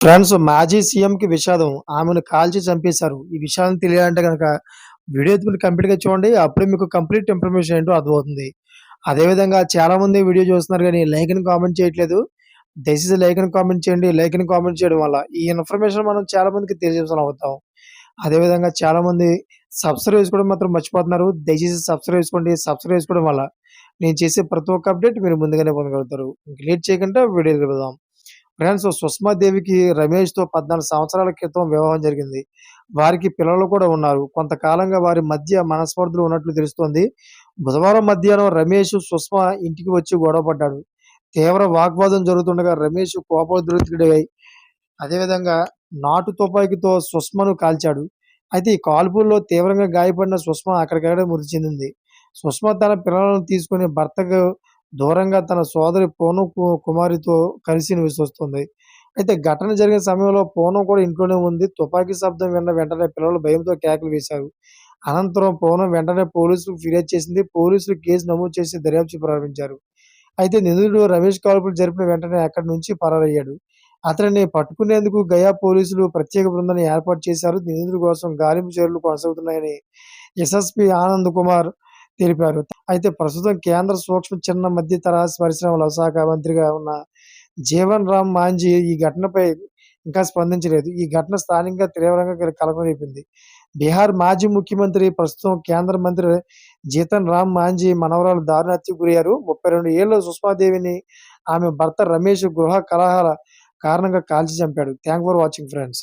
France మాజీ సీఎంకి విషాదం. ఆమెను కాల్చి చంపేశారు. ఈ విషయాన్ని తెలియాలంటే గనక వీడియో అయితే మీరు కంప్లీట్‌గా చూడండి. అప్పుడే మీకు కంప్లీట్ ఇన్ఫర్మేషన్ ఏంటో అర్థమవుతుంది. అదేవిధంగా చాలామంది వీడియో చూస్తున్నారు గానీ లైక్ అని కామెంట్ చేయట్లేదు. దయచేసి లైక్ అని కామెంట్ చేయండి. లైక్ అని కామెంట్ చేయడం వల్ల ఈ ఇన్ఫర్మేషన్ మనం చాలా మందికి తెలియజేసేవాళ్ళం అవుతాం. అదేవిధంగా చాలామంది సబ్స్క్రైబ్ చేసుకోవడం మాత్రం మర్చిపోతున్నారు. దయచేసి సబ్స్క్రైబ్ చేసుకోండి. సబ్స్క్రైబ్ చేసుకోవడం వల్ల నేను చేసే ప్రతి ఒక్క అప్డేట్ మీరు ముందుగానే పొందగలుగుతారు. ఇంక లేట్ చేయకుండా వీడియోకి వెళ్దాం. ఫ్రెండ్స్ సుష్మాదేవికి రమేష్‌తో 14 సంవత్సరాల క్రితం వివాహం జరిగింది. వారికి పిల్లలు కూడా ఉన్నారు. కొంతకాలంగా వారి మధ్య మనస్పర్ధలు ఉన్నట్లు తెలుస్తోంది. బుధవారం మధ్యాహ్నం రమేష్, సుష్మా ఇంటికి వచ్చి గొడవ పడ్డాడు. తీవ్ర వాగ్వాదం జరుగుతుండగా రమేష్ కోపోద్రిక్తుడై అదేవిధంగా నాటు తుపాకీతో సుష్మను కాల్చాడు. అయితే ఈ కాల్పుల్లో తీవ్రంగా గాయపడిన సుష్మా అక్కడికక్కడే మృతి చెందింది. సుష్మా తన పిల్లలను తీసుకొని భర్తకు దూరంగా తన సోదరి పూనమ్ కుమారితో కలిసి నివసిస్తుంది. అయితే ఘటన జరిగిన సమయంలో పూనమ్ కూడా ఇంట్లోనే ఉంది. తుపాకీ శబ్దం విన్న వెంటనే పిల్లలు భయంతో కేకలు వేశారు. అనంతరం పూనమ్ వెంటనే పోలీసులకు ఫిర్యాదు చేసింది. పోలీసులు కేసు నమోదు చేసి దర్యాప్తు ప్రారంభించారు. అయితే నిందితుడు రమేష్ కాల్పులు జరిపిన వెంటనే అక్కడి నుంచి పరారయ్యాడు. అతనిని పట్టుకునేందుకు గయా పోలీసులు ప్రత్యేక బృందాన్ని ఏర్పాటు చేశారు. నిందితుడి కోసం గాలింపు చర్యలు కొనసాగుతున్నాయని ఎస్ఎస్పీ ఆనంద్ కుమార్ తెలిపారు. అయితే ప్రస్తుతం కేంద్ర సూక్ష్మ, చిన్న, మధ్య తరహా పరిశ్రమల శాఖ మంత్రిగా ఉన్న జీవన్ రామ్ మాంఝీ ఈ ఘటనపై ఇంకా స్పందించలేదు. ఈ ఘటన స్థానికంగా తీవ్రంగా కలకలం రేపింది. బీహార్ మాజీ ముఖ్యమంత్రి, ప్రస్తుతం కేంద్ర మంత్రి జీతన్ రామ్ మాంఝీ మనవరాలు దారుణ హత్యకు గురయ్యారు. 32 ఏళ్ల సుష్మాదేవిని ఆమె భర్త రమేష్ గృహ కలహాల కారణంగా కాల్చి చంపాడు. Thanks for watching friends.